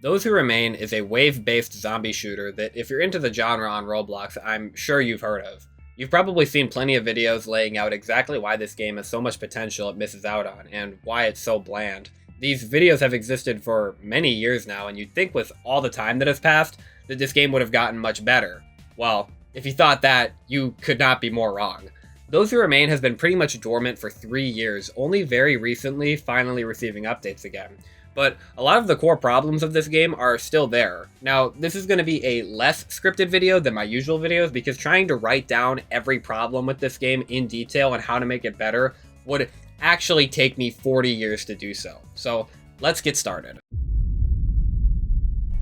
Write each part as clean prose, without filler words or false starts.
Those Who Remain is a wave-based zombie shooter that, if you're into the genre on Roblox, I'm sure you've heard of. You've probably seen plenty of videos laying out exactly why this game has so much potential it misses out on, and why it's so bland. These videos have existed for many years now, and you'd think with all the time that has passed, that this game would have gotten much better. Well, if you thought that, you could not be more wrong. Those Who Remain has been pretty much dormant for 3 years, only very recently finally receiving updates again. But a lot of the core problems of this game are still there. Now, this is going to be a less scripted video than my usual videos, because trying to write down every problem with this game in detail and how to make it better would actually take me 40 years to do so. So let's get started.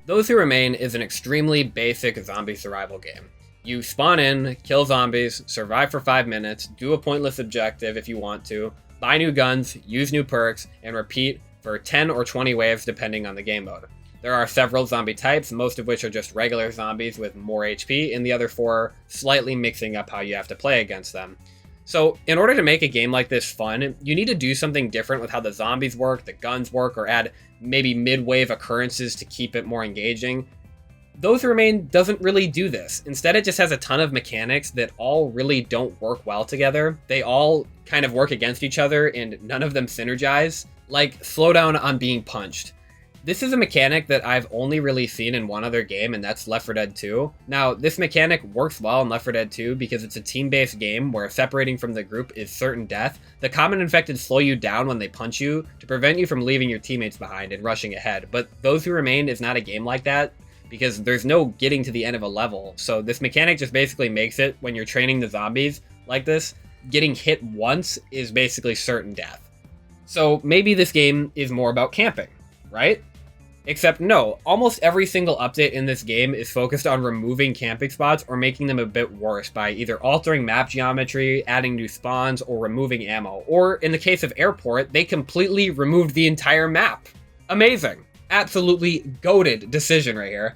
Those Who Remain is an extremely basic zombie survival game. You spawn in, kill zombies, survive for 5 minutes, do a pointless objective if you want to, buy new guns, use new perks, and repeat for 10 or 20 waves depending on the game mode. There are several zombie types, most of which are just regular zombies with more HP, and the other 4 slightly mixing up how you have to play against them. So in order to make a game like this fun, you need to do something different with how the zombies work, the guns work, or add maybe mid-wave occurrences to keep it more engaging. Those Who Remain doesn't really do this. Instead, it just has a ton of mechanics that all really don't work well together. They all kind of work against each other, and none of them synergize. Like, slowdown on being punched. This is a mechanic that I've only really seen in one other game, and that's Left 4 Dead 2. Now, this mechanic works well in Left 4 Dead 2 because it's a team-based game where separating from the group is certain death. The common infected slow you down when they punch you to prevent you from leaving your teammates behind and rushing ahead. But Those Who Remain is not a game like that, because there's no getting to the end of a level. So this mechanic just basically makes it, when you're training the zombies like this, getting hit once is basically certain death. So maybe this game is more about camping, right? Except no, almost every single update in this game is focused on removing camping spots or making them a bit worse by either altering map geometry, adding new spawns, or removing ammo. Or in the case of Airport, they completely removed the entire map. Amazing. Absolutely goated decision right here.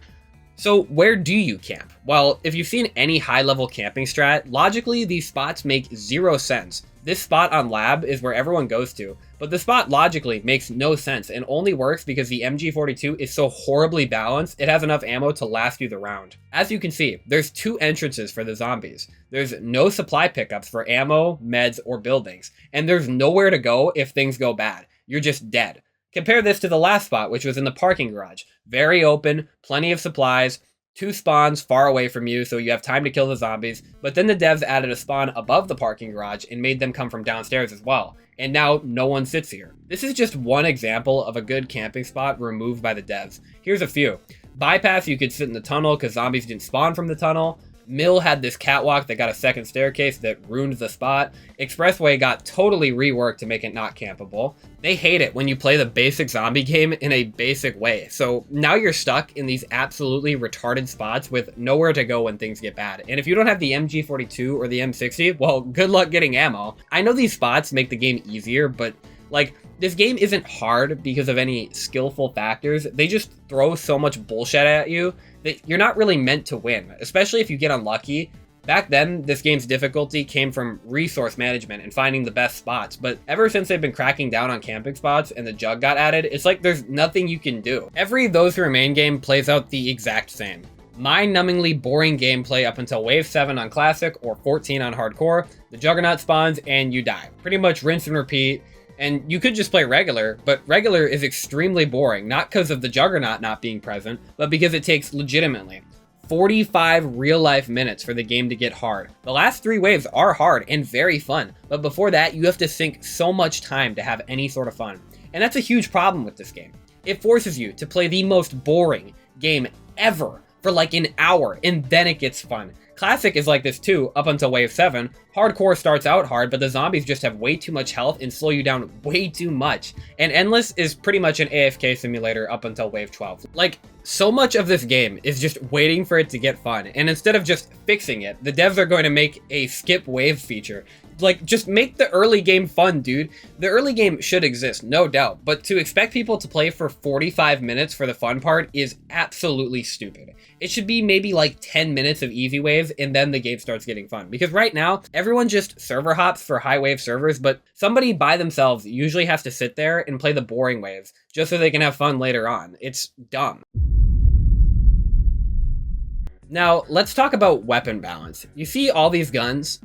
So where do you camp? Well, if you've seen any high-level camping strat, logically these spots make 0 sense. This spot on Lab is where everyone goes to, but the spot logically makes no sense and only works because the MG42 is so horribly balanced, it has enough ammo to last you the round. As you can see, there's 2 entrances for the zombies. There's no supply pickups for ammo, meds, or buildings, and there's nowhere to go if things go bad. You're just dead. Compare this to the last spot, which was in the parking garage. Very open, plenty of supplies, 2 spawns far away from you so you have time to kill the zombies, but then the devs added a spawn above the parking garage and made them come from downstairs as well, and now no one sits here. This is just one example of a good camping spot removed by the devs. Here's a few. Bypass, you could sit in the tunnel because zombies didn't spawn from the tunnel. Mill had this catwalk that got a second staircase that ruined the spot. Expressway got totally reworked to make it not campable. They hate it when you play the basic zombie game in a basic way. So now you're stuck in these absolutely retarded spots with nowhere to go when things get bad. And if you don't have the MG42 or the M60, well, good luck getting ammo. I know these spots make the game easier, but like, this game isn't hard because of any skillful factors. They just throw so much bullshit at you that you're not really meant to win, especially if you get unlucky. Back then, this game's difficulty came from resource management and finding the best spots, but ever since they've been cracking down on camping spots and the jug got added, it's like there's nothing you can do. Every Those Who Remain game plays out the exact same. Mind-numbingly boring gameplay up until Wave 7 on Classic or 14 on Hardcore, the Juggernaut spawns and you die. Pretty much rinse and repeat. And you could just play regular, but regular is extremely boring, not because of the Juggernaut not being present, but because it takes legitimately 45 real-life minutes for the game to get hard. The last 3 waves are hard and very fun, but before that, you have to sink so much time to have any sort of fun. And that's a huge problem with this game. It forces you to play the most boring game ever for like an hour, and then it gets fun. Classic is like this too, up until Wave 7. Hardcore starts out hard, but the zombies just have way too much health and slow you down way too much. And Endless is pretty much an AFK simulator up until Wave 12. Like, So much of this game is just waiting for it to get fun, and instead of just fixing it, the devs are going to make a skip wave feature. Like, just make the early game fun, dude. The early game should exist, no doubt, but to expect people to play for 45 minutes for the fun part is absolutely stupid. It should be maybe like 10 minutes of easy waves, and then the game starts getting fun. Because right now, everyone just server hops for high wave servers, but somebody by themselves usually has to sit there and play the boring waves, just so they can have fun later on. It's dumb. Now, let's talk about weapon balance. You see all these guns?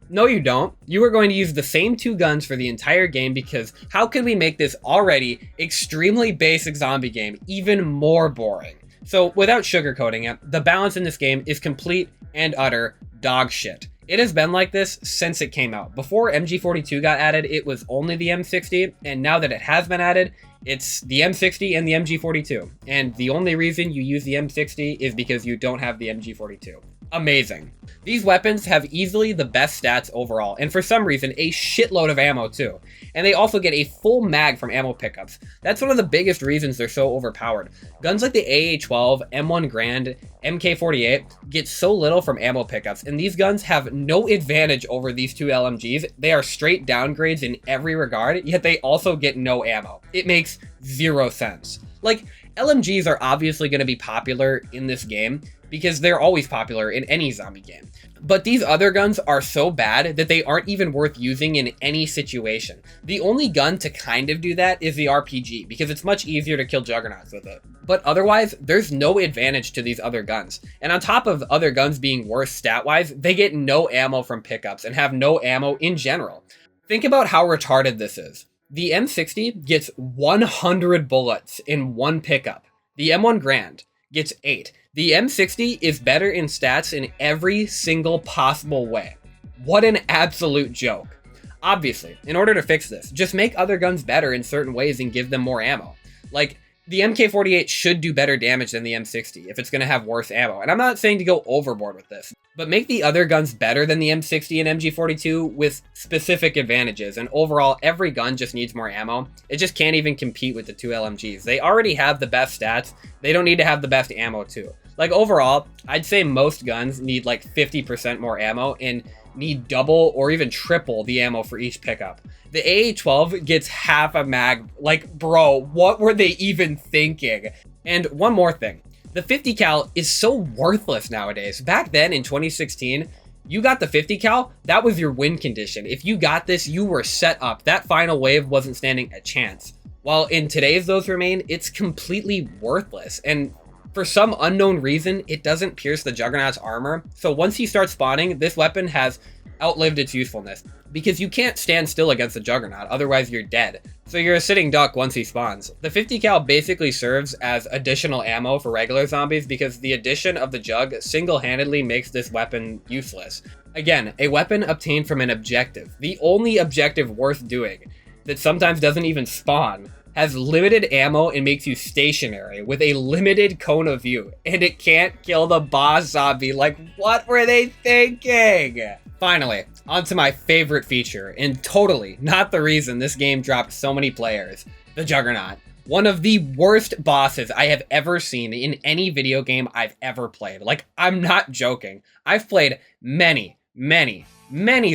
No, you don't. You are going to use the same 2 guns for the entire game because how can we make this already extremely basic zombie game even more boring? So, without sugarcoating it, the balance in this game is complete and utter dog shit. It has been like this since it came out. Before MG42 got added, it was only the M60, and now that it has been added, it's the M60 and the MG42. And the only reason you use the M60 is because you don't have the MG42. Amazing. These weapons have easily the best stats overall, and for some reason, a shitload of ammo too. And they also get a full mag from ammo pickups. That's one of the biggest reasons they're so overpowered. Guns like the AA-12, M1 Grand, MK48 get so little from ammo pickups, and these guns have no advantage over these 2 LMGs. They are straight downgrades in every regard, yet they also get no ammo. It makes 0 sense. Like, LMGs are obviously going to be popular in this game, because they're always popular in any zombie game. But these other guns are so bad that they aren't even worth using in any situation. The only gun to kind of do that is the RPG, because it's much easier to kill juggernauts with it. But otherwise, there's no advantage to these other guns. And on top of other guns being worse stat-wise, they get no ammo from pickups and have no ammo in general. Think about how retarded this is. The M60 gets 100 bullets in 1 pickup. The M1 Grand gets 8. The M60 is better in stats in every single possible way. What an absolute joke. Obviously, in order to fix this, just make other guns better in certain ways and give them more ammo. Like, the MK48 should do better damage than the M60 if it's going to have worse ammo. And I'm not saying to go overboard with this, but make the other guns better than the M60 and MG42 with specific advantages. And overall, every gun just needs more ammo. It just can't even compete with the 2 LMGs. They already have the best stats. They don't need to have the best ammo too. Like, overall, I'd say most guns need like 50% more ammo and need double or even triple the ammo for each pickup. The AA-12 gets half a mag. Like, bro, what were they even thinking? And one more thing. The 50 cal is so worthless nowadays. Back then in 2016, you got the 50 cal, that was your win condition. If you got this, you were set up. That final wave wasn't standing a chance. While in today's those remain, it's completely worthless. And for some unknown reason, it doesn't pierce the Juggernaut's armor. So once he starts spawning, this weapon has outlived its usefulness. Because you can't stand still against the Juggernaut, otherwise you're dead. So you're a sitting duck once he spawns. The 50 cal basically serves as additional ammo for regular zombies because the addition of the Jug single-handedly makes this weapon useless. Again, a weapon obtained from an objective, the only objective worth doing, that sometimes doesn't even spawn, has limited ammo and makes you stationary with a limited cone of view, and it can't kill the boss zombie. Like, what were they thinking? Finally, onto my favorite feature, and totally not the reason this game dropped so many players, the Juggernaut. One of the worst bosses I have ever seen in any video game I've ever played. Like, I'm not joking. I've played many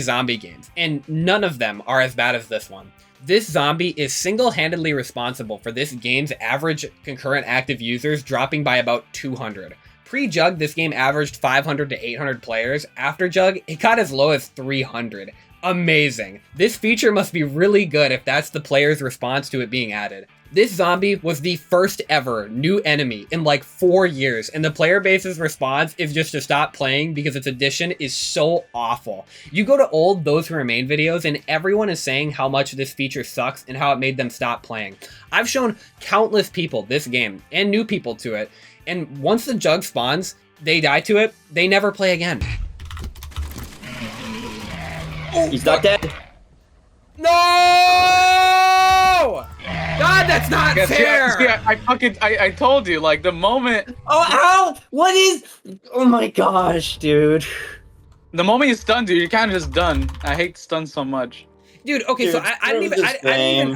zombie games, and none of them are as bad as this one. This zombie is single-handedly responsible for this game's average concurrent active users dropping by about 200. Pre-Jug, this game averaged 500 to 800 players. After Jug, it got as low as 300. Amazing. This feature must be really good if that's the player's response to it being added. This zombie was the first ever new enemy in like 4 years, and the player base's response is just to stop playing because its addition is so awful. You go to old Those Who Remain videos and everyone is saying how much this feature sucks and how it made them stop playing. I've shown countless people this game, and new people to it, and once the Jug spawns, they die to it, they never play again. Oh, he's not dead. No! God, that's not fair! Yeah, I told you, like, the moment... Oh, ow! What is... Oh my gosh, dude. The moment you're stunned, dude, you're kind of just done. I hate stuns so much. Dude, okay, so Dude, I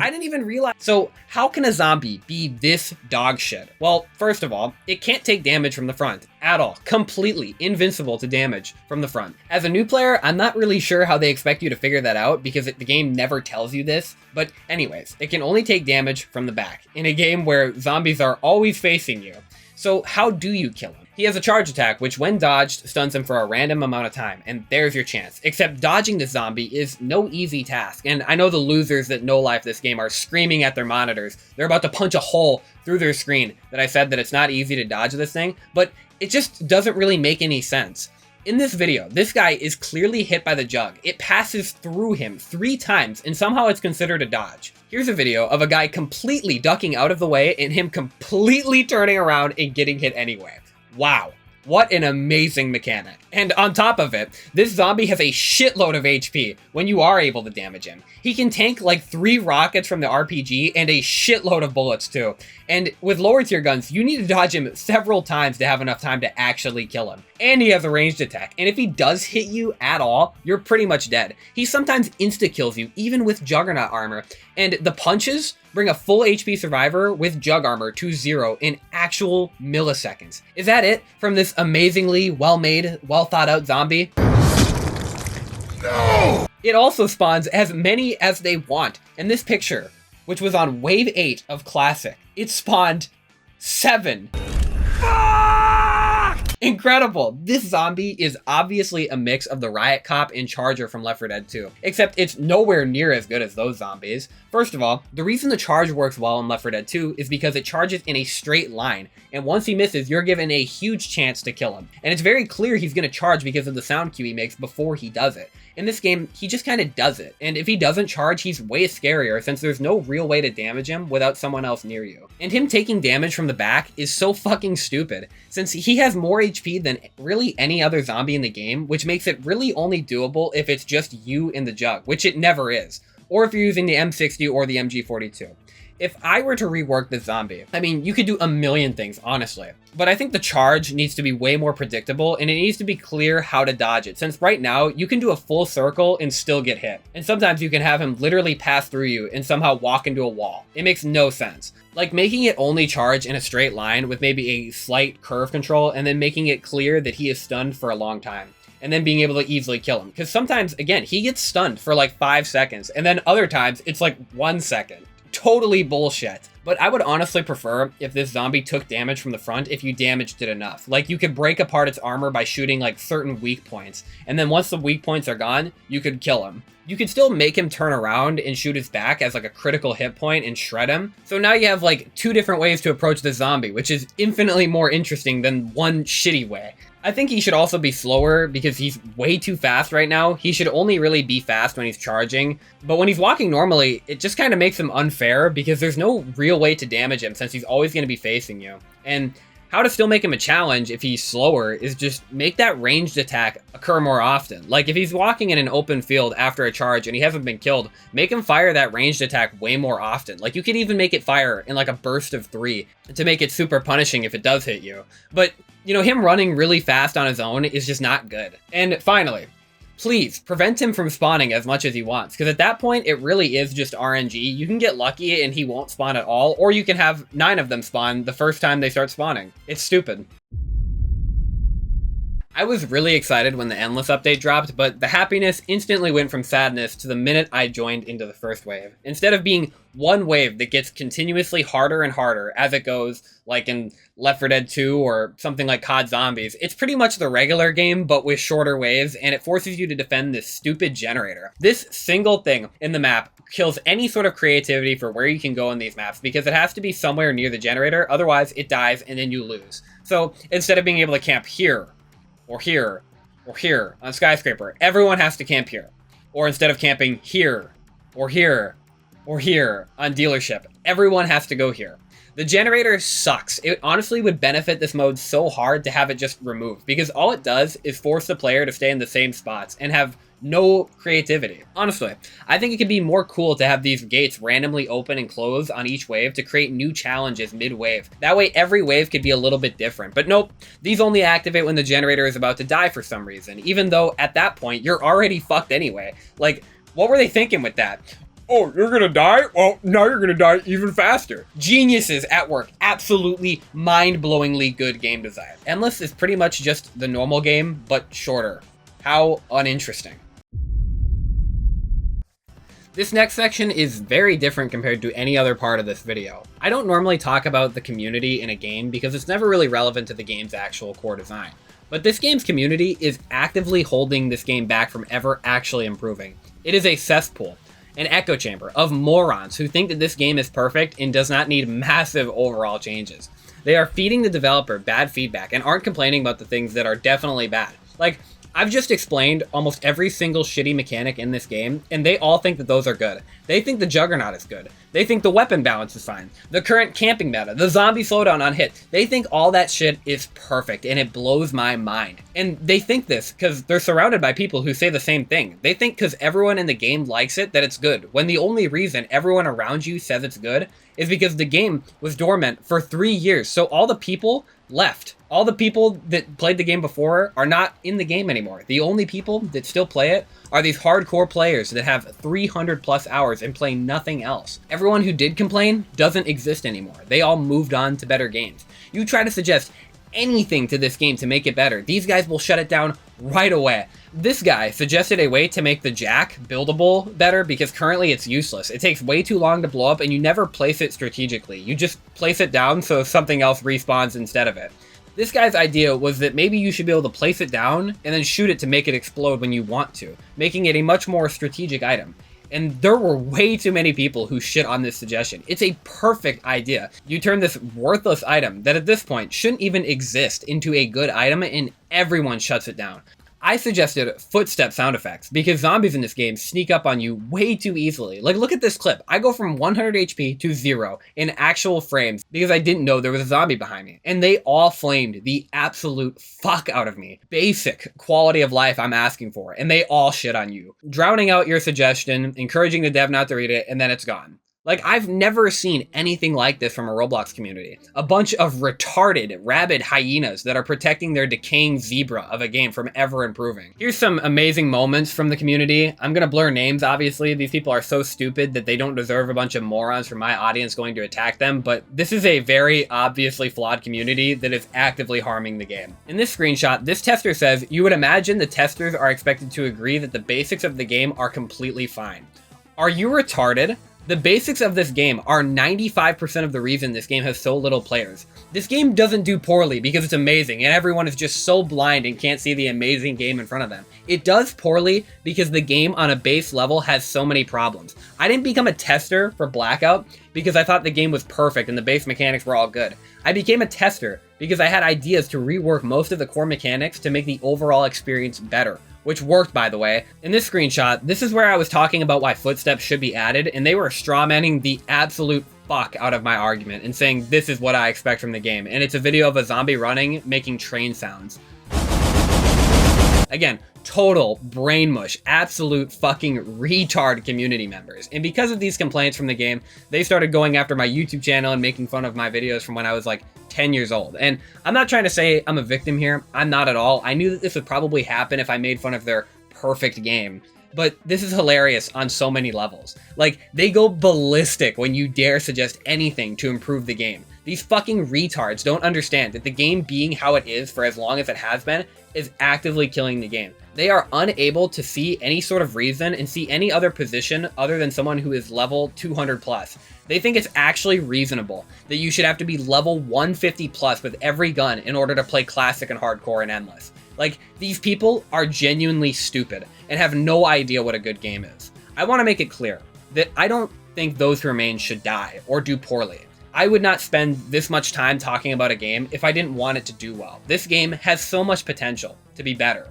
didn't even realize. So how can a zombie be this dog shit? Well, first of all, it can't take damage from the front at all. Completely invincible to damage from the front. As a new player, I'm not really sure how they expect you to figure that out because the game never tells you this. But anyways, it can only take damage from the back in a game where zombies are always facing you. So how do you kill him? He has a charge attack, which when dodged, stuns him for a random amount of time, and there's your chance. Except dodging the zombie is no easy task, and I know the losers that no-life this game are screaming at their monitors. They're about to punch a hole through their screen that I said that it's not easy to dodge this thing, but it just doesn't really make any sense. In this video, this guy is clearly hit by the jug. It passes through him 3 times, and somehow it's considered a dodge. Here's a video of a guy completely ducking out of the way and him completely turning around and getting hit anyway. Wow. What an amazing mechanic. And on top of it, this zombie has a shitload of HP when you are able to damage him. He can tank like 3 rockets from the RPG and a shitload of bullets too. And with lower tier guns, you need to dodge him several times to have enough time to actually kill him. And he has a ranged attack, and if he does hit you at all, you're pretty much dead. He sometimes insta-kills you, even with juggernaut armor, and the punches bring a full HP survivor with jug armor to 0 in actual milliseconds. Is that it from this amazingly well-made, well-thought-out zombie? No! It also spawns as many as they want. In this picture, which was on wave 8 of Classic, it spawned 7. Incredible! This zombie is obviously a mix of the Riot Cop and Charger from Left 4 Dead 2, except it's nowhere near as good as those zombies. First of all, the reason the charge works well in Left 4 Dead 2 is because it charges in a straight line, and once he misses, you're given a huge chance to kill him. And it's very clear he's going to charge because of the sound cue he makes before he does it. In this game, he just kind of does it, and if he doesn't charge, he's way scarier since there's no real way to damage him without someone else near you. And him taking damage from the back is so fucking stupid, since he has more HP than really any other zombie in the game, which makes it really only doable if it's just you in the jug, which it never is, or if you're using the M60 or the MG42. If I were to rework the zombie, I mean, you could do a million things, honestly. But I think the charge needs to be way more predictable, and it needs to be clear how to dodge it, since right now, you can do a full circle and still get hit. And sometimes you can have him literally pass through you and somehow walk into a wall. It makes no sense. Like making it only charge in a straight line with maybe a slight curve control, and then making it clear that he is stunned for a long time. And then being able to easily kill him. Because sometimes, again, he gets stunned for like 5 seconds, and then other times, it's like 1 second. Totally bullshit. But I would honestly prefer if this zombie took damage from the front if you damaged it enough. Like you could break apart its armor by shooting like certain weak points. And then once the weak points are gone, you could kill him. You could still make him turn around and shoot his back as like a critical hit point and shred him. So now you have like 2 different ways to approach the zombie, which is infinitely more interesting than one shitty way. I think he should also be slower because he's way too fast right now. He should only really be fast when he's charging, but when he's walking normally, it just kind of makes him unfair because there's no real way to damage him since he's always going to be facing you. And how to still make him a challenge if he's slower is just make that ranged attack occur more often. Like if he's walking in an open field after a charge and he hasn't been killed, make him fire that ranged attack way more often. Like you could even make it fire in like a burst of 3 to make it super punishing if it does hit you. But you know, him running really fast on his own is just not good. And finally, please prevent him from spawning as much as he wants, because at that point, it really is just RNG. You can get lucky and he won't spawn at all, or you can have 9 of them spawn the first time they start spawning. It's stupid. I was really excited when the Endless update dropped, but the happiness instantly went from sadness to the minute I joined into the first wave. Instead of being one wave that gets continuously harder and harder as it goes, like in Left 4 Dead 2 or something like COD Zombies, it's pretty much the regular game, but with shorter waves, and it forces you to defend this stupid generator. This single thing in the map kills any sort of creativity for where you can go in these maps, because it has to be somewhere near the generator, otherwise it dies and then you lose. So instead of being able to camp here, or here, or here on Skyscraper, everyone has to camp here. Or instead of camping here, or here, or here on Dealership, everyone has to go here. The generator sucks. It honestly would benefit this mode so hard to have it just removed, because all it does is force the player to stay in the same spots and have no creativity. Honestly, I think it could be more cool to have these gates randomly open and close on each wave to create new challenges mid-wave. That way every wave could be a little bit different. But nope, these only activate when the generator is about to die for some reason, even though at that point you're already fucked anyway. Like, What were they thinking with that? Oh, you're gonna die? Well, now you're gonna die even faster. Geniuses at work. Absolutely mind-blowingly good game design. Endless is pretty much just the normal game, but shorter. How uninteresting. This next section is very different compared to any other part of this video. I don't normally talk about the community in a game because it's never really relevant to the game's actual core design. But this game's community is actively holding this game back from ever actually improving. It is a cesspool, an echo chamber of morons who think that this game is perfect and does not need massive overall changes. They are feeding the developer bad feedback and aren't complaining about the things that are definitely bad. Like, I've just explained almost every single shitty mechanic in this game, and they all think that those are good. They think the juggernaut is good. They think the weapon balance is fine. The current camping meta, the zombie slowdown on hit, they think all that shit is perfect, and it blows my mind. And they think this because they're surrounded by people who say the same thing. They think because everyone in the game likes it that it's good, when the only reason everyone around you says it's good is because the game was dormant for 3 years, so all the people left. All the people that played the game before are not in the game anymore. The only people that still play it are these hardcore players that have 300 plus hours and play nothing else. Everyone who did complain doesn't exist anymore. They all moved on to better games. You try to suggest anything to this game to make it better, these guys will shut it down right away. This guy suggested a way to make the jack buildable better because currently it's useless. It takes way too long to blow up and you never place it strategically. You just place it down so something else respawns instead of it. This guy's idea was that maybe you should be able to place it down and then shoot it to make it explode when you want to, making it a much more strategic item. And there were way too many people who shit on this suggestion. It's a perfect idea. You turn this worthless item that at this point shouldn't even exist into a good item and everyone shuts it down. I suggested footstep sound effects because zombies in this game sneak up on you way too easily. Like, look at this clip. I go from 100 HP to 0 in actual frames because I didn't know there was a zombie behind me. And they all flamed the absolute fuck out of me. Basic quality of life I'm asking for, and they all shit on you. Drowning out your suggestion, encouraging the dev not to read it, and then it's gone. Like, I've never seen anything like this from a Roblox community. A bunch of retarded, rabid hyenas that are protecting their decaying zebra of a game from ever improving. Here's some amazing moments from the community. I'm gonna blur names, obviously. These people are so stupid that they don't deserve a bunch of morons from my audience going to attack them, but this is a very obviously flawed community that is actively harming the game. In this screenshot, this tester says, "You would imagine the testers are expected to agree that the basics of the game are completely fine." Are you retarded? The basics of this game are 95% of the reason this game has so little players. This game doesn't do poorly because it's amazing and everyone is just so blind and can't see the amazing game in front of them. It does poorly because the game on a base level has so many problems. I didn't become a tester for Blackout because I thought the game was perfect and the base mechanics were all good. I became a tester because I had ideas to rework most of the core mechanics to make the overall experience better. Which worked, by the way. In this screenshot, this is where I was talking about why footsteps should be added, and they were strawmanning the absolute fuck out of my argument and saying this is what I expect from the game. And it's a video of a zombie running, making train sounds. Again, total brain mush, absolute fucking retard community members. And because of these complaints from the game, they started going after my YouTube channel and making fun of my videos from when I was like 10 years old. And I'm not trying to say I'm a victim here. I'm not at all. I knew that this would probably happen if I made fun of their perfect game. But this is hilarious on so many levels. Like, they go ballistic when you dare suggest anything to improve the game. These fucking retards don't understand that the game being how it is for as long as it has been is actively killing the game. They are unable to see any sort of reason and see any other position other than someone who is level 200 plus. They think it's actually reasonable that you should have to be level 150 plus with every gun in order to play classic and hardcore and endless. Like, these people are genuinely stupid and have no idea what a good game is. I want to make it clear that I don't think those who remain should die or do poorly. I would not spend this much time talking about a game if I didn't want it to do well. This game has so much potential to be better.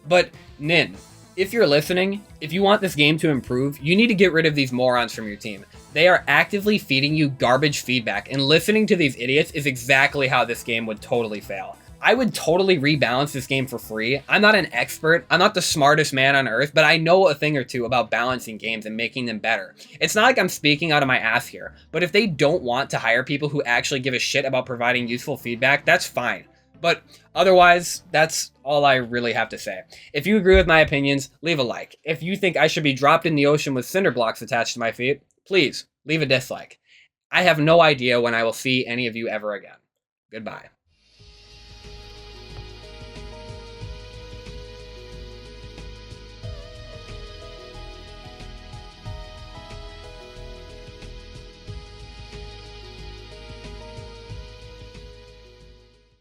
But Nin, if you're listening, if you want this game to improve, you need to get rid of these morons from your team. They are actively feeding you garbage feedback, and listening to these idiots is exactly how this game would totally fail. I would totally rebalance this game for free. I'm not an expert, I'm not the smartest man on earth, but I know a thing or two about balancing games and making them better. It's not like I'm speaking out of my ass here, but if they don't want to hire people who actually give a shit about providing useful feedback, that's fine. But otherwise, that's all I really have to say. If you agree with my opinions, leave a like. If you think I should be dropped in the ocean with cinder blocks attached to my feet, please leave a dislike. I have no idea when I will see any of you ever again. Goodbye.